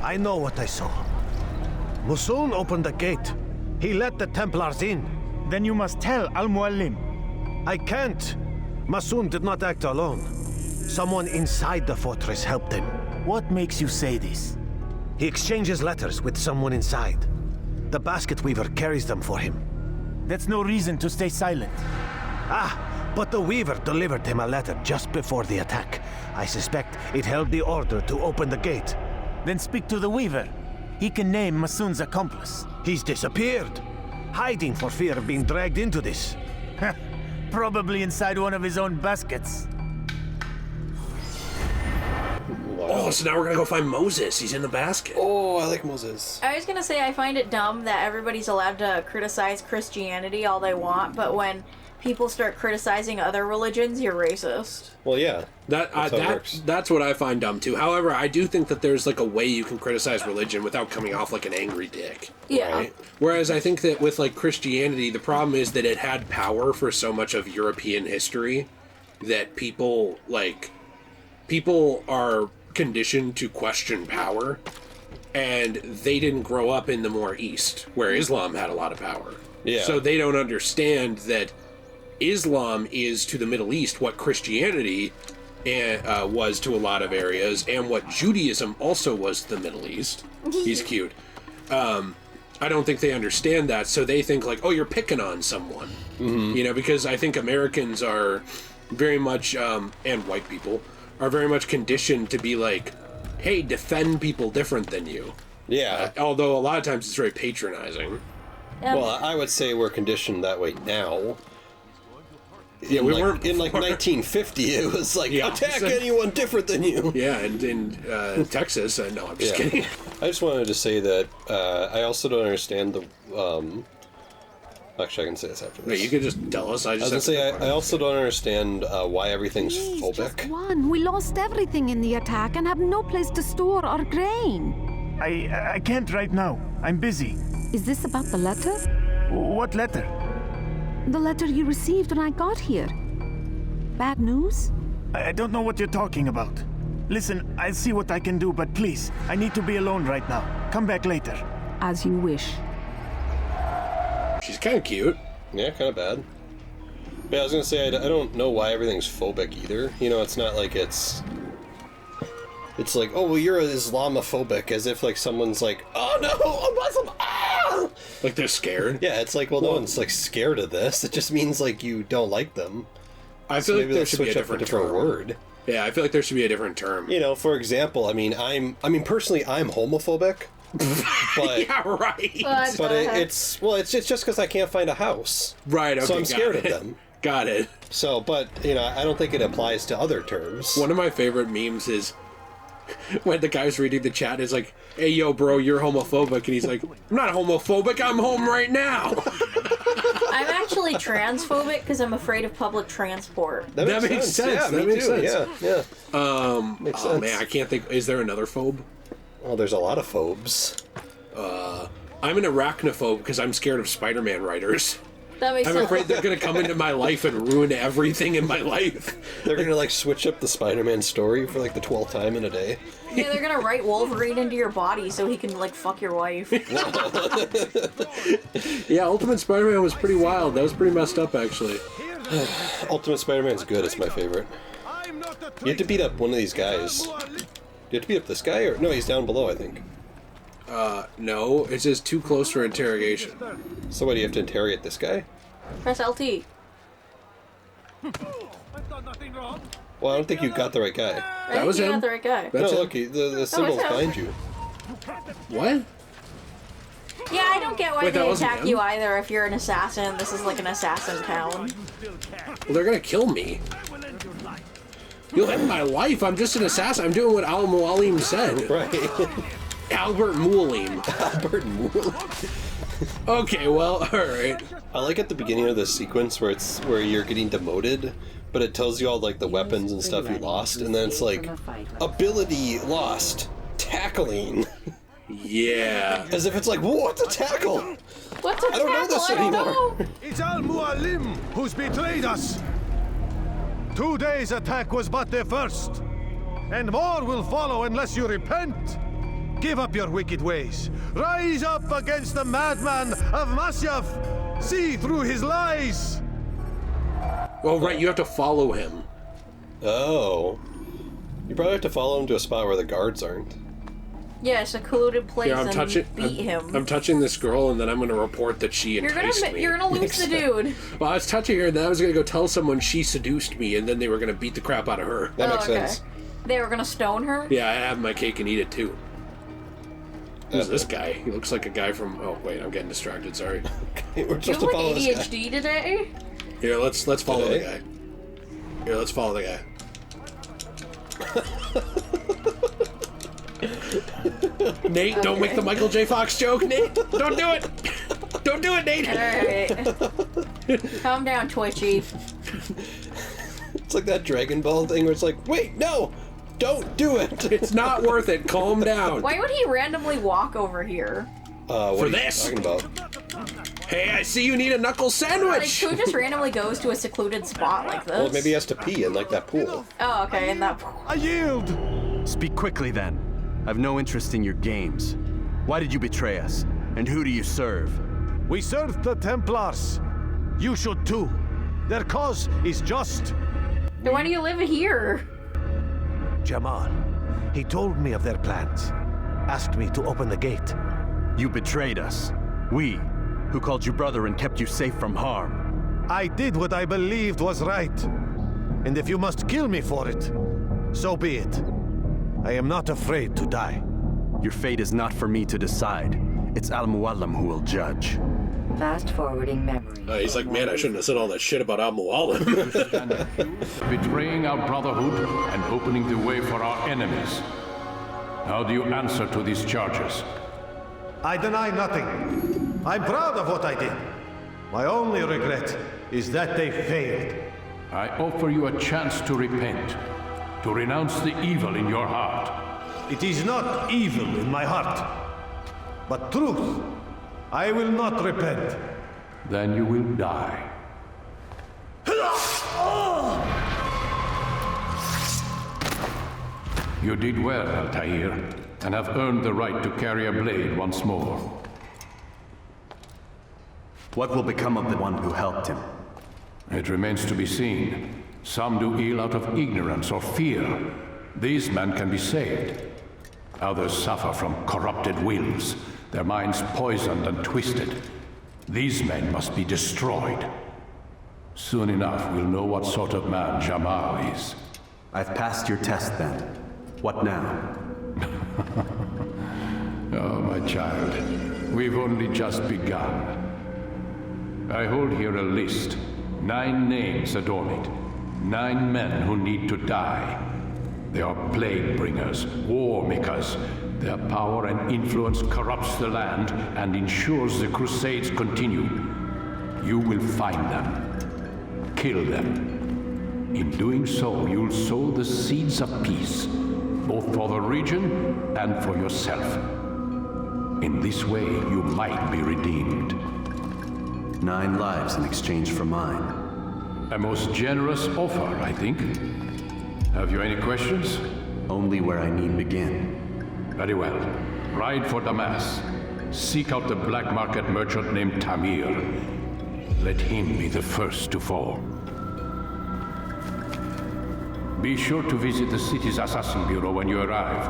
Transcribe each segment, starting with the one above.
I know what I saw. Musun opened the gate. He let the Templars in. Then you must tell Al-Muallim. I can't. Musun did not act alone. Someone inside the fortress helped him. What makes you say this? He exchanges letters with someone inside. The basket weaver carries them for him. That's no reason to stay silent. But the weaver delivered him a letter just before the attack. I suspect it held the order to open the gate. Then speak to the weaver. He can name Masun's accomplice. He's disappeared, hiding for fear of being dragged into this. Probably inside one of his own baskets. Oh, so now we're gonna go find Moses. He's in the basket. Oh, I like Moses. I was gonna say, I find it dumb that everybody's allowed to criticize Christianity all they want, but when people start criticizing other religions, you're racist. Well, yeah. That's what I find dumb too. However, I do think that there's like a way you can criticize religion without coming off like an angry dick. Yeah. Right? Whereas I think that with like Christianity, the problem is that it had power for so much of European history that people are conditioned to question power, and they didn't grow up in the more East, where Islam had a lot of power. Yeah. So they don't understand that Islam is to the Middle East what Christianity was to a lot of areas, and what Judaism also was to the Middle East. He's cute. I don't think they understand that, so they think like, oh, you're picking on someone. Mm-hmm. You know, because I think Americans are very much, and white people, are very much conditioned to be like, hey, defend people different than you. Yeah. Although a lot of times it's very patronizing. Well, I would say we're conditioned that way now. Yeah, we weren't in like 1950. It was like attack anyone different than you. Yeah, and in Texas. No, I'm just kidding. I just wanted to say that I also don't understand the. Actually, I can say this after this. Wait, you could just tell us. I was gonna say I also don't understand why everything's phobic. Just one. We lost everything in the attack and have no place to store our grain. I can't right now. I'm busy. Is this about the letter? What letter? The letter you received when I got here. Bad news? I don't know what you're talking about. Listen, I'll see what I can do, but please, I need to be alone right now. Come back later. As you wish. She's kind of cute. Yeah, kind of bad. But I was gonna say, I don't know why everything's phobic either. You know, it's not like it's like, oh, well, you're Islamophobic, as if like someone's like, oh no, I'm Muslim, ah! Like they're scared. Yeah, it's like, well, no one's like scared of this. It just means like you don't like them. I feel like there should be a different word. Yeah, I feel like there should be a different term. You know, for example, I mean, personally, I'm homophobic. But yeah, right. But it's just because I can't find a house. Right. Okay. So I'm scared of them. Got it. So, but you know, I don't think it applies to other terms. One of my favorite memes is when the guy's reading the chat is like, "Hey, yo, bro, you're homophobic," and he's like, "I'm not homophobic. I'm home right now." I'm actually transphobic because I'm afraid of public transport. That makes sense. Yeah, that makes sense. Yeah. Makes sense. Man, I can't think. Is there another phobe? Well, there's a lot of phobes. I'm an arachnophobe because I'm scared of Spider-Man writers. That makes I'm sense. afraid they're going to come into my life and ruin everything in my life. They're going to like switch up the Spider-Man story for like the 12th time in a day. Yeah, they're gonna write Wolverine into your body so he can like fuck your wife. Yeah, Ultimate Spider-Man was pretty wild. That was pretty messed up, actually. Ultimate Spider-Man's good. It's my favorite. You have to beat up one of these guys. You have to beat up this guy, or no? He's down below, I think. No, it's just too close for interrogation. So what, do you have to interrogate this guy? Press LT. Well, I don't think you got the right guy. That was him. Got the right guy. No, look, the symbol's behind you. What? Yeah, I don't get why Wait, they that wasn't attack him? you either if you're an assassin. This is like an assassin town. Well, they're gonna kill me. You'll end my life. I'm just an assassin. I'm doing what Al-Mualim said. Right. Albert Mualim. Albert Mualim. Okay, well, alright. I like at the beginning of this sequence where you're getting demoted, but it tells you all like the weapons and stuff you lost, and then it's like, ability lost, tackling. Yeah. As if it's like, what's a tackle? What's a I don't know this anymore. It's Al-Mualim who's betrayed us. Today's attack was but the first, and more will follow unless you repent. Give up your wicked ways. Rise up against the madman of Masyaf. See through his lies. Oh, right, you have to follow him. Oh. You probably have to follow him to a spot where the guards aren't. Yeah, secluded place and beat him. I'm touching this girl, and then I'm going to report that she enticed me. You're gonna lose the dude. Well, I was touching her, and then I was going to go tell someone she seduced me, and then they were going to beat the crap out of her. That makes sense. They were gonna stone her? Yeah, I have my cake and eat it, too. Who's this guy? He looks like a guy from... Oh, wait, I'm getting distracted, sorry. We're Do you have like ADHD today? Here, let's follow the guy. Here, let's follow the guy. Nate, don't make the Michael J. Fox joke, Nate! Don't do it! Don't do it, Nate! Alright. Calm down, Twitchy. It's like that Dragon Ball thing where it's like, wait, no! Don't do it! It's not worth it, calm down. Why would he randomly walk over here? What For are you this? talking about? Hey, I see you need a knuckle sandwich! Like, who just randomly goes to a secluded spot like this? Well, maybe he has to pee in, like, that pool. Oh, okay, in that pool. I yield. Speak quickly, then. I've no interest in your games. Why did you betray us? And who do you serve? We serve the Templars. You should too. Their cause is just. Then why do you live here? Jamal. He told me of their plans. Asked me to open the gate. You betrayed us. We, who called you brother and kept you safe from harm. I did what I believed was right. And if you must kill me for it, so be it. I am not afraid to die. Your fate is not for me to decide. It's Al-Muallim who will judge. Fast forwarding memory. He's like, man, I shouldn't have said all that shit about Al-Muallim. Betraying our brotherhood and opening the way for our enemies. How do you answer to these charges? I deny nothing. I'm proud of what I did. My only regret is that they failed. I offer you a chance to repent, to renounce the evil in your heart. It is not evil in my heart, but truth. I will not repent. Then you will die. You did well, Altair, and have earned the right to carry a blade once more. What will become of the one who helped him? It remains to be seen. Some do ill out of ignorance or fear. These men can be saved. Others suffer from corrupted wills, their minds poisoned and twisted. These men must be destroyed. Soon enough, we'll know what sort of man Jamal is. I've passed your test then. What now? Oh, my child. We've only just begun. I hold here a list. 9 names adorn it. 9 men who need to die. They are plague bringers, war makers. Their power and influence corrupts the land and ensures the Crusades continue. You will find them. Kill them. In doing so, you'll sow the seeds of peace, both for the region and for yourself. In this way, you might be redeemed. 9 lives in exchange for mine. A most generous offer, I think. Have you any questions? Only where I need begin. Very well. Ride for Damas. Seek out the black market merchant named Tamir. Let him be the first to fall. Be sure to visit the city's assassin bureau when you arrive.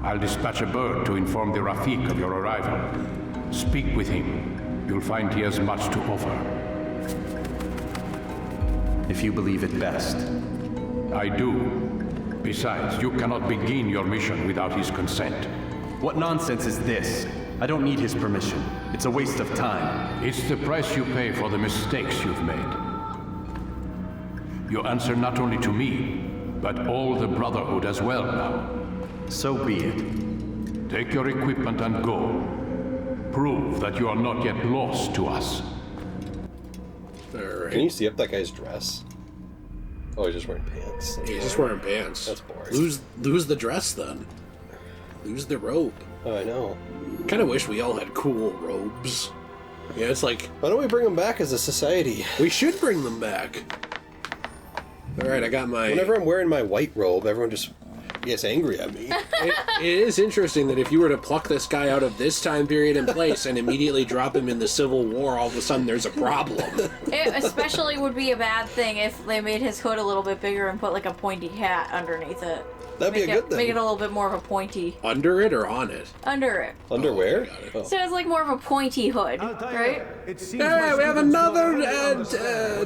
I'll dispatch a bird to inform the Rafiq of your arrival. Speak with him. You'll find he has much to offer. If you believe it best. I do. Besides, you cannot begin your mission without his consent. What nonsense is this? I don't need his permission. It's a waste of time. It's the price you pay for the mistakes you've made. You answer not only to me, but all the Brotherhood as well now. So be it. Take your equipment and go. Prove that you are not yet lost to us. Alright. Can you see up that guy's dress? Oh, he's just wearing pants. He's just wearing pants. That's boring. Lose the dress, then. Lose the robe. Oh, I know. Kind of wish we all had cool robes. Yeah, it's like... Why don't we bring them back as a society? We should bring them back. Alright, I got my... Whenever I'm wearing my white robe, everyone just gets angry at me. It is interesting that if you were to pluck this guy out of this time period and place and immediately drop him in the Civil War, all of a sudden there's a problem. It especially would be a bad thing if they made his hood a little bit bigger and put like a pointy hat underneath it. That'd be a good thing. Make it a little bit more of a pointy. Under it or on it? Under it. Underwear? Oh. So it's like more of a pointy hood, right? Hey, we have another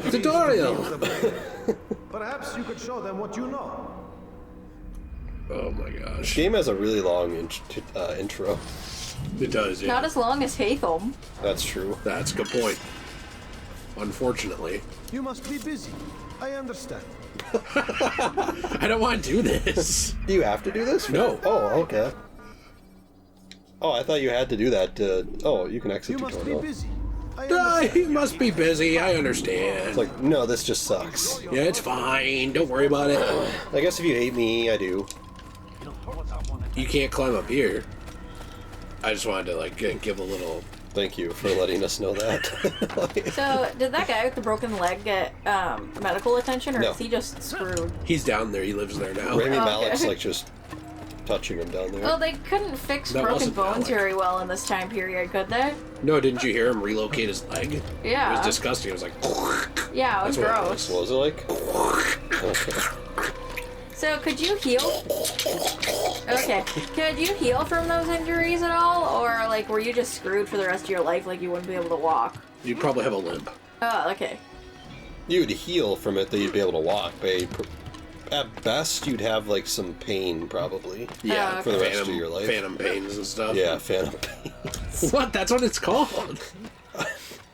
tutorial. Perhaps you could show them what you know. Oh my gosh. This game has a really long intro. It does, yeah. Not as long as Hatham. That's true. That's a good point. Unfortunately. You must be busy. I understand. I don't want to do this. Do you have to do this? No. Oh, okay. Oh, I thought you had to do that. Oh, you can exit You must be tutorial. busy. He must be busy, I understand. It's like, no, this just sucks. Yeah, it's fine. Don't worry about it. I guess if you hate me, I do. You can't climb up here. I just wanted to, like, give a little... Thank you for letting us know that. So, did that guy with the broken leg get medical attention, or No. is he just screwed? He's down there. He lives there now. Rami Okay. Malek's like just touching him down there. Well, they couldn't fix That broken wasn't bones Malik. very well in this time period, could they? No, didn't you hear him relocate his leg? It Yeah. was disgusting. It was like... Yeah, it was That's what it gross. What was it like? Okay. So, could you heal? Okay. Could you heal from those injuries at all? Or, like, were you just screwed for the rest of your life, like you wouldn't be able to walk? You'd probably have a limp. Oh, okay. You'd heal from it that you'd be able to walk, but at best you'd have like some pain probably. Yeah, okay. For the rest of your life. Phantom pains and stuff. Yeah, phantom pain. What? That's what it's called.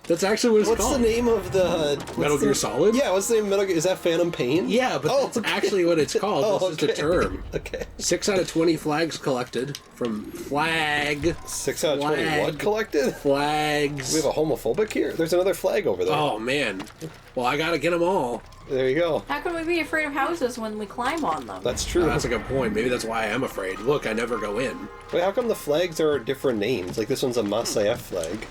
That's actually what it's What's called. the name of the Metal Gear Solid? Yeah, what's the name of Metal Gear? Is that Phantom Pain? Yeah, but that's okay. actually what it's called. Oh, This is the term. Okay. 6 out of 20 flags collected from flag. 6 out of 20 Flag. what collected? Flags. We have a homophobic here? There's another flag over there. Oh, man. Well, I gotta get them all. There you go. How can we be afraid of houses when we climb on them? That's true. That's a good point. Maybe that's why I am afraid. Look, I never go in. Wait, how come the flags are different names? Like this one's a Masyaf flag.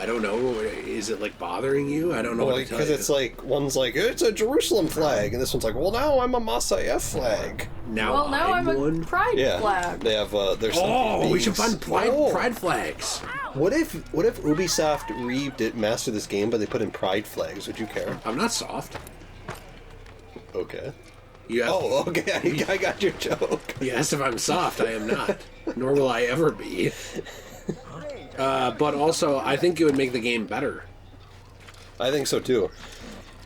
I don't know. Is it, like, bothering you? I don't know what to tell Because you. it's like, one's like, it's a Jerusalem flag, and this one's like, well, now I'm a Masyaf flag. Now well, now I'm a one. pride Yeah. flag. They have, there's some Oh, we should things. find Oh. pride flags. What if Ubisoft did master this game, but they put in pride flags? Would you care? I'm not soft. Okay. You asked, Oh, okay. I got your joke. you asked if I'm soft. I am not. Nor will I ever be. But also, I think it would make the game better. I think so too.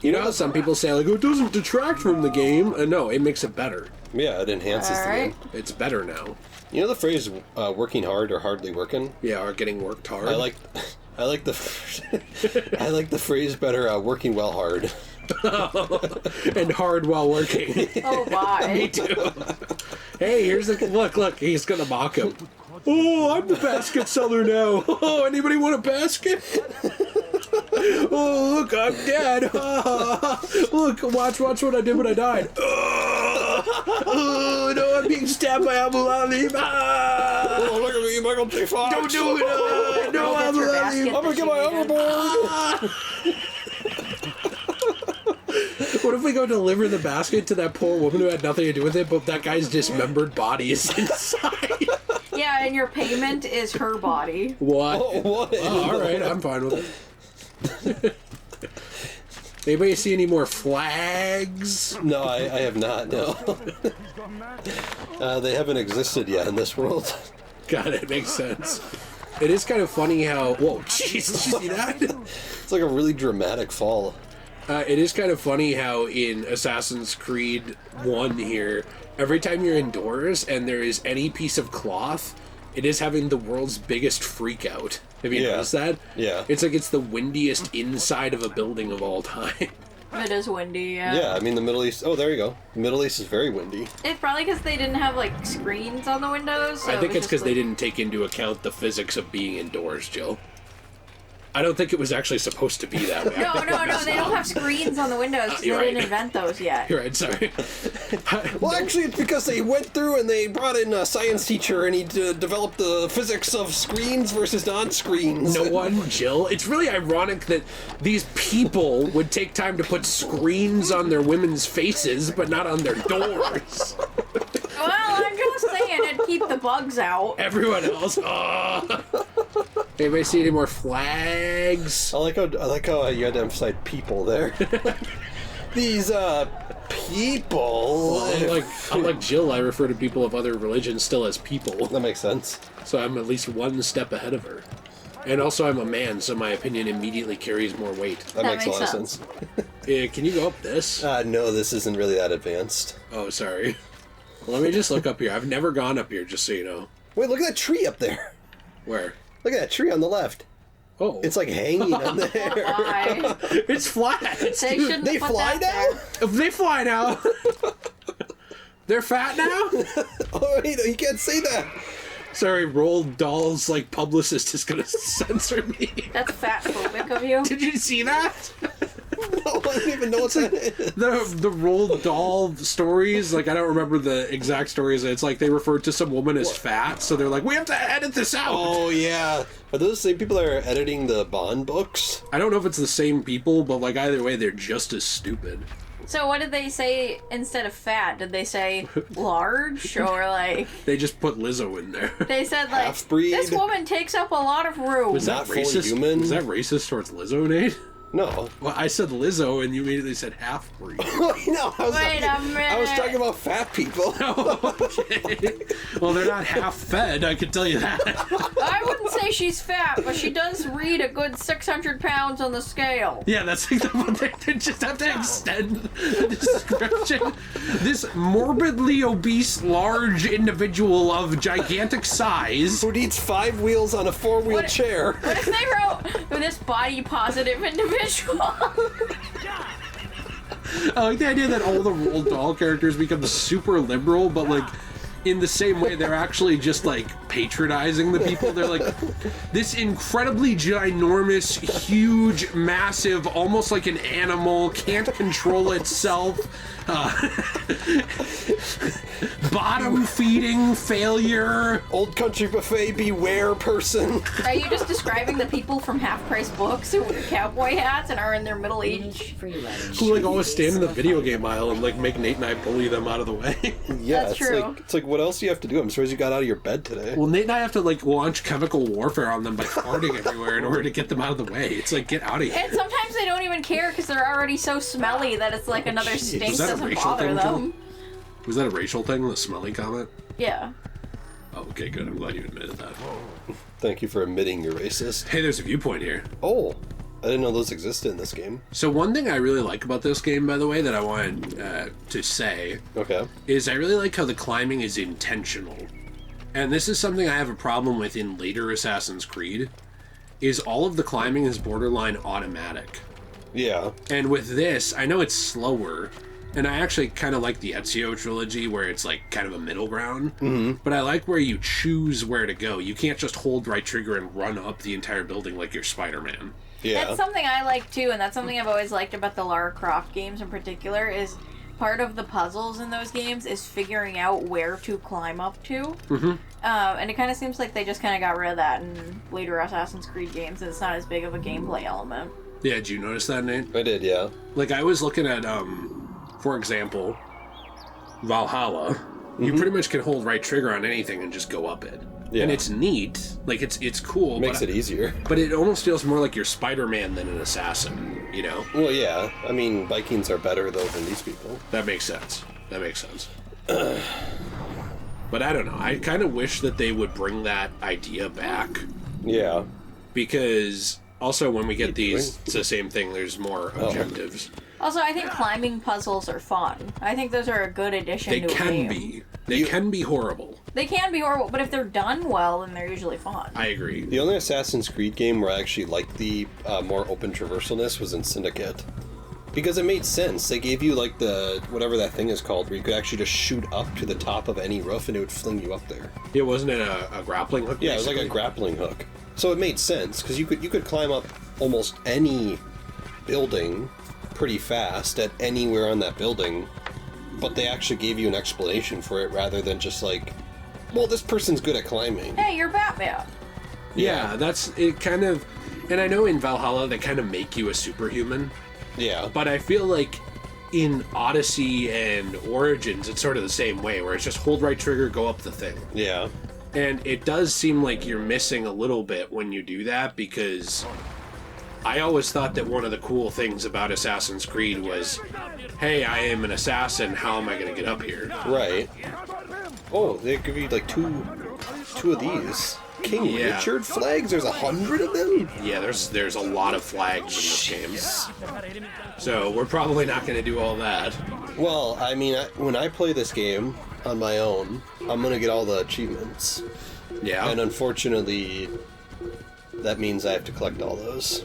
You know how some people say, like, oh, it doesn't detract from the game? No, it makes it better. Yeah, it enhances the Alright. game. It's better now. You know the phrase "working hard" or "hardly working"? Yeah, or getting worked hard. I like the I like the phrase better. Working well hard. And hard while working. Oh, bye. Me too. Hey, here's the look. He's gonna mock him. Oh, I'm the basket seller now. Oh, anybody want a basket? Oh, look, I'm dead. Look, watch what I did when I died. Oh, no, I'm being stabbed by Abu Ali. Oh, look at me, Michael J. Fox. Don't do it. No, That's Abu your Ali. basket I'm gonna that get you my needed. overboard. What if we go deliver the basket to that poor woman who had nothing to do with it, but that guy's dismembered body is inside? Yeah, and your payment is her body. What? Oh, what? Oh, all right, I'm fine with it. Anybody see any more flags? No, I have not. No. They haven't existed yet in this world. Got it. Makes sense. It is kind of funny how... Whoa, jeez, did you see that? It's like a really dramatic fall. It is kind of funny how in Assassin's Creed 1 here, every time you're indoors and there is any piece of cloth, it is having the world's biggest freak out. Have you noticed that? Yeah. It's like it's the windiest inside of a building of all time. It is windy, yeah. Yeah, I mean the Middle East. Oh, there you go. The Middle East is very windy. It's probably because they didn't have, like, screens on the windows. So I think it was it's because just, they like- didn't take into account the physics of being indoors, Jill. I don't think it was actually supposed to be that way. No, they don't have screens on the windows because they You're right. didn't invent those yet. You're right, sorry. Well, actually, it's because they went through and they brought in a science teacher and he developed the physics of screens versus non-screens. No one, Jill. It's really ironic that these people would take time to put screens on their women's faces, but not on their doors. Well, keep the bugs out. Everyone else. Oh. Anybody see any more flags? I like how you had to emphasize people there. These people. Well, unlike Jill, I refer to people of other religions still as people. That makes sense. So I'm at least one step ahead of her. And also I'm a man, so my opinion immediately carries more weight. That makes a lot of sense. Can you go up this? No, this isn't really that advanced. Oh, sorry. Let me just look up here. I've never gone up here, just so you know. Wait, look at that tree up there. Where? Look at that tree on the left. Oh. It's like hanging on there. Why? It's flat. They fly now? They fly now. They're fat now? Oh, wait, you can't say that. Sorry, Roald Dahl's publicist is gonna censor me. That's fat phobic of you. Did you see that? No, I don't even know what that is. The Roald Dahl stories, I don't remember the exact stories. It's they referred to some woman as fat, so they're like, we have to edit this out. Oh, yeah. Are those the same people that are editing the Bond books? I don't know if it's the same people, but either way, they're just as stupid. So what did they say instead of fat? Did they say large or They just put Lizzo in there. They said half-breed. This woman takes up a lot of room. Was that Not fully racist? human? Was that racist towards Lizzo, Nate? No. Well, I said Lizzo, and you immediately said half-breed. No, Wait a minute. I was talking about fat people. Okay. Well, they're not half-fed, I can tell you that. I wouldn't say she's fat, but she does read a good 600 pounds on the scale. Yeah, that's they just have to extend the description. This morbidly obese, large individual of gigantic size Who needs 5 wheels on a 4-wheel chair. What if they wrote this body-positive individual? I like the idea that all the Roald Dahl characters become super liberal, but in the same way, they're actually just patronizing the people. They're this incredibly ginormous, huge, massive, almost like an animal, can't control itself. Bottom feeding failure. Old country buffet beware person. Are you just describing the people from Half Price Books who wear cowboy hats and are in their middle age? Who always stand in the video game aisle and make Nate and I bully them out of the way. Yeah, That's true. It's what else do you have to do? I'm surprised you got out of your bed today. Well, Nate and I have to launch chemical warfare on them by farting everywhere in order to get them out of the way. It's get out of here. And sometimes they don't even care because they're already so smelly that it's another stink Was that a doesn't racial bother thing, them. Jill? Was that a racial thing, the smelly comment? Yeah. Oh, okay, good. I'm glad you admitted that. Thank you for admitting you're racist. Hey, there's a viewpoint here. Oh, I didn't know those existed in this game. So one thing I really like about this game, by the way, that I wanted to say, is I really like how the climbing is intentional. And this is something I have a problem with in later Assassin's Creed, is all of the climbing is borderline automatic. Yeah. And with this, I know it's slower, and I actually kind of like the Ezio trilogy where it's kind of a middle ground, but I like where you choose where to go. You can't just hold right trigger and run up the entire building like you're Spider-Man. Yeah. That's something I like too, and that's something I've always liked about the Lara Croft games in particular, is part of the puzzles in those games is figuring out where to climb up to. And it kind of seems like they just kind of got rid of that in later Assassin's Creed games, and it's not as big of a gameplay element. Yeah, did you notice that, Nate? I did, yeah. I was looking at, for example, Valhalla. You pretty much can hold right trigger on anything and just go up it. Yeah. And it's neat. It's cool. Makes it easier. But it almost feels more like you're Spider-Man than an assassin, you know? Well, yeah. I mean, Vikings are better, though, than these people. That makes sense. But I don't know. I kind of wish that they would bring that idea back. Yeah. Because also when we get these, it's the same thing. There's more objectives. Also, I think climbing puzzles are fun. I think those are a good addition They to a game. can be. They can be horrible. They can be horrible, but if they're done well, then they're usually fun. I agree. The only Assassin's Creed game where I actually liked the more open traversalness was in Syndicate. Because it made sense. They gave you, the, whatever that thing is called, where you could actually just shoot up to the top of any roof and it would fling you up there. Yeah, wasn't it a grappling hook? Yeah, basically? it was like a grappling hook. So it made sense, because you could climb up almost any building pretty fast at anywhere on that building, but they actually gave you an explanation for it rather than just well, this person's good at climbing. Hey, you're Batman. Yeah, that's it kind of... And I know in Valhalla they kind of make you a superhuman. Yeah. But I feel like in Odyssey and Origins, it's sort of the same way, where it's just hold right trigger, go up the thing. Yeah. And it does seem like you're missing a little bit when you do that, because I always thought that one of the cool things about Assassin's Creed was, hey, I am an assassin, how am I going to get up here? Right. Oh, they give you like two of these. King Richard flags? There's 100 of them? Yeah, there's a lot of flags in this game. So we're probably not going to do all that. Well, I mean, when I play this game on my own, I'm going to get all the achievements. Yeah. And unfortunately, that means I have to collect all those.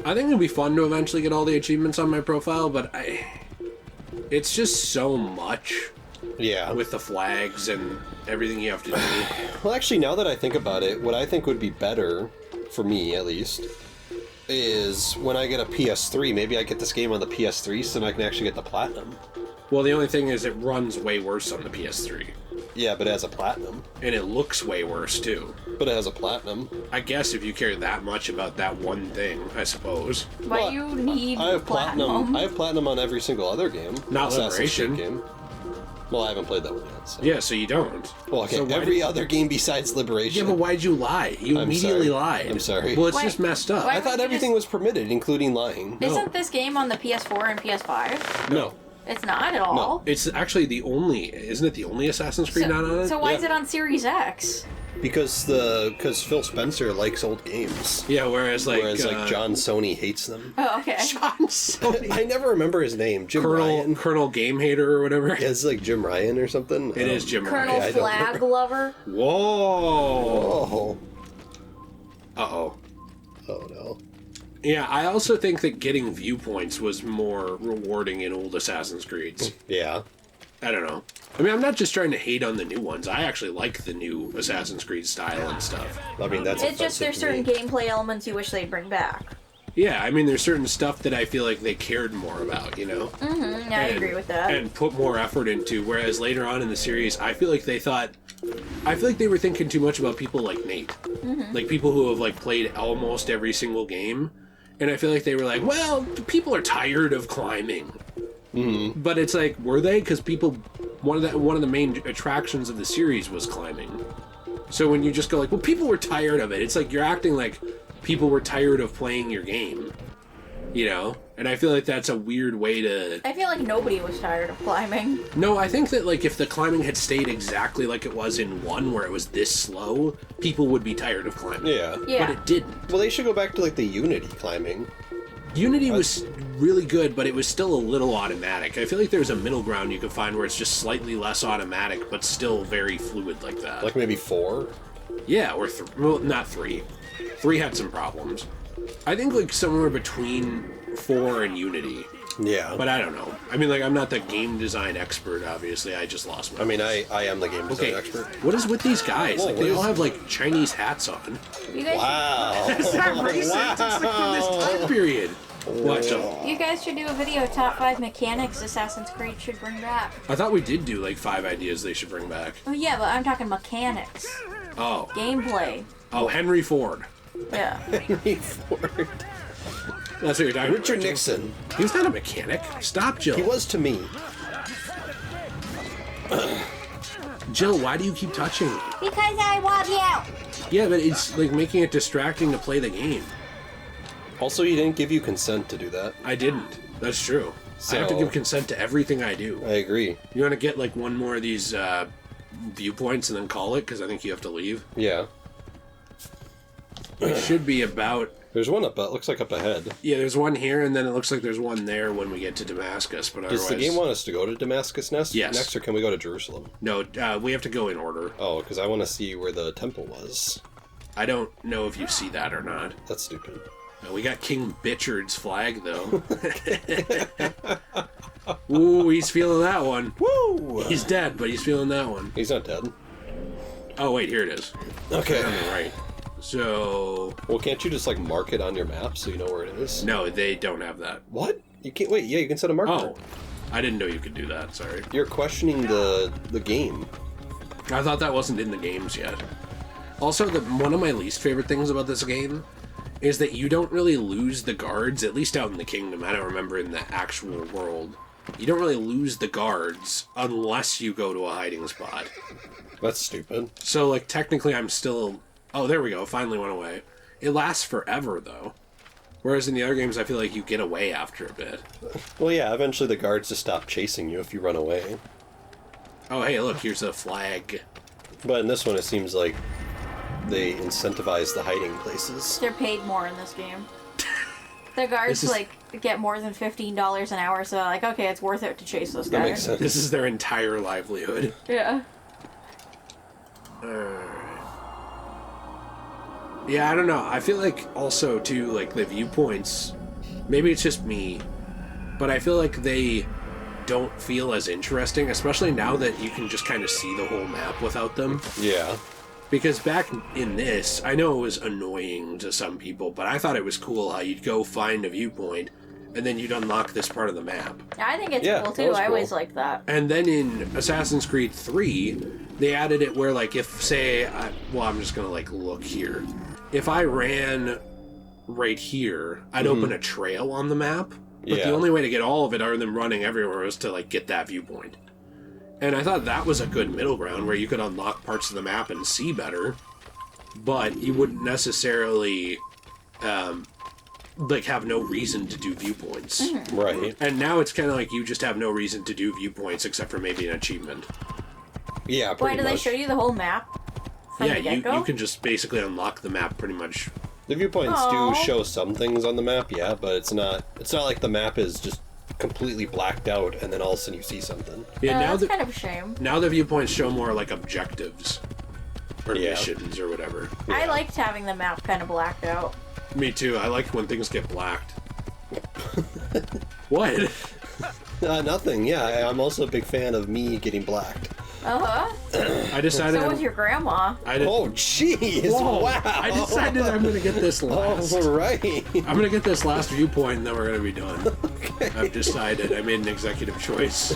I think it'd be fun to eventually get all the achievements on my profile, but it's just so much. Yeah. With the flags and everything you have to do. Well, actually, now that I think about it, what I think would be better, for me at least, is when I get a PS3, maybe I get this game on the PS3 so then I can actually get the Platinum. Well, the only thing is it runs way worse on the PS3. Yeah, but it has a Platinum. And it looks way worse, too. But it has a Platinum. I guess if you care that much about that one thing, I suppose. Why do you need I have Platinum? I have Platinum on every single other game. Not Assassin's Creed Liberation. game. Well, I haven't played that one yet. So. Yeah, so you don't. Well, okay, so every other game besides Liberation. Yeah, but why'd you lie? You immediately lied. I'm sorry. Well, it's just messed up. Why I thought everything was permitted, including lying. Isn't this game on the PS4 and PS5? No. It's not at all. No, it's actually the only... Isn't it the only Assassin's Creed not on it? So why is it on Series X? Because Phil Spencer likes old games. Yeah, whereas John Sony hates them. Oh, okay. John Sony. I never remember his name. Jim Ryan. Colonel Game Hater or whatever. Yeah, it's like Jim Ryan or something. It is Jim Colonel Ryan. Flag Lover. Whoa. Uh-oh. Oh, no. Yeah, I also think that getting viewpoints was more rewarding in old Assassin's Creeds. Yeah. I don't know. I mean, I'm not just trying to hate on the new ones. I actually like the new Assassin's Creed style and stuff. I mean, that's It's just there's certain gameplay elements you wish they'd bring back. Yeah, I mean, there's certain stuff that I feel like they cared more about, you know? Mm-hmm, I agree with that. And put more effort into, whereas later on in the series, I feel like they were thinking too much about people like Nate. Mm-hmm. Like, people who have, like, played almost every single game. And I feel like they were like, well, people are tired of climbing. Mm-hmm. But it's like, were they? Because one of the main attractions of the series was climbing. So when you just go like, well, people were tired of it, it's like you're acting like people were tired of playing your game, you know? And I feel like that's a weird way to... I feel like nobody was tired of climbing. No, I think that, like, if the climbing had stayed exactly like it was in 1, where it was this slow, people would be tired of climbing. Yeah. Yeah. But it didn't. Well, they should go back to, like, the Unity climbing. Unity was really good, but it was still a little automatic. I feel like there's a middle ground you could find where it's just slightly less automatic, but still very fluid like that. Like maybe 4? Yeah, or well, not 3. 3 had some problems. I think, like, somewhere between 4 and Unity. Yeah. But I don't know. I mean, like, I'm not the game design expert, obviously. I just lost my... I mean, I am the game design expert. What is with these guys? Whoa, like, they all have, like, Chinese hats on. You guys Wow. It's not racist. It's like from this time period. Watch them. You guys should do a video top 5 mechanics Assassin's Creed should bring back. I thought we did do, like, 5 ideas they should bring back. Oh yeah, but I'm talking mechanics. Oh. Gameplay. Oh, Henry Ford. Yeah. Henry Ford. That's what you're talking Richard about. Nixon. He was not a mechanic. Stop, Jill. He was to me. Jill, why do you keep touching me? Because I want you. Yeah, but it's, like, making it distracting to play the game. Also, he didn't give you consent to do that. I didn't. That's true. I have to give consent to everything I do. I agree. You want to get, like, one more of these viewpoints and then call it? Because I think you have to leave. Yeah. It should be about... There's one up, looks like up ahead. Yeah, there's one here, and then it looks like there's one there when we get to Damascus, but otherwise... Does the game want us to go to Damascus next, Yes. or can we go to Jerusalem? No, we have to go in order. Oh, because I want to see where the temple was. I don't know if you see that or not. That's stupid. We got King Bitchard's flag, though. Ooh, he's feeling that one. Woo! He's dead, but he's feeling that one. He's not dead. Oh, wait, here it is. Okay. On the right. So... Well, can't you just, like, mark it on your map so you know where it is? No, they don't have that. What? You can't... Wait, yeah, you can set a marker. Oh. I didn't know you could do that, sorry. You're questioning the game. I thought that wasn't in the games yet. Also, one of my least favorite things about this game is that you don't really lose the guards, at least out in the kingdom. I don't remember in the actual world. you don't really lose the guards unless you go to a hiding spot. That's stupid. So, like, technically I'm still... Oh, there we go. It finally went away. It lasts forever, though. Whereas in the other games, I feel like you get away after a bit. Well, yeah, eventually the guards just stop chasing you if you run away. Oh, hey, look, here's a flag. But in this one, it seems like they incentivize the hiding places. They're paid more in this game. The guards, get more than $15 an hour, so like, okay, it's worth it to chase this guy. That makes sense. This is their entire livelihood. Yeah. Yeah, I don't know. I feel like also, too, like, the viewpoints, maybe it's just me, but I feel like they don't feel as interesting, especially now that you can just kind of see the whole map without them. Yeah. Because back in this, I know it was annoying to some people, but I thought it was cool how you'd go find a viewpoint, and then you'd unlock this part of the map. I think it's cool, too. Cool. I always liked that. And then in Assassin's Creed 3, they added it where, like, if, say, I'm just gonna, like, look here. If I ran right here, I'd open a trail on the map, but the only way to get all of it other than running everywhere was to, like, get that viewpoint. And I thought that was a good middle ground where you could unlock parts of the map and see better, but you wouldn't necessarily, like, have no reason to do viewpoints. Right. And now it's kind of like you just have no reason to do viewpoints except for maybe an achievement. Yeah, pretty Why, do much. they show you the whole map? From the you get-go? can just basically unlock the map pretty much. The viewpoints Aww. do show some things on the map, yeah, but it's not like the map is just completely blacked out and then all of a sudden you see something. Yeah, now that's kind of a shame. now the viewpoints show more like objectives or Yeah. missions or whatever. I liked having the map kind of blacked out. Me too. I like when things get blacked. What? Nothing, yeah. I'm also a big fan of me getting blacked. Uh-huh. I decided. So was your grandma. Oh, jeez! Whoa. Wow! I decided I'm gonna get this last. All right. I'm gonna get this last viewpoint and then we're gonna be done. Okay. I've decided. I made an executive choice.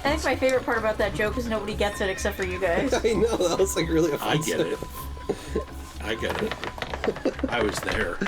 I think my favorite part about that joke is nobody gets it except for you guys. I know, that was like really I offensive. get it. I get it. I was there.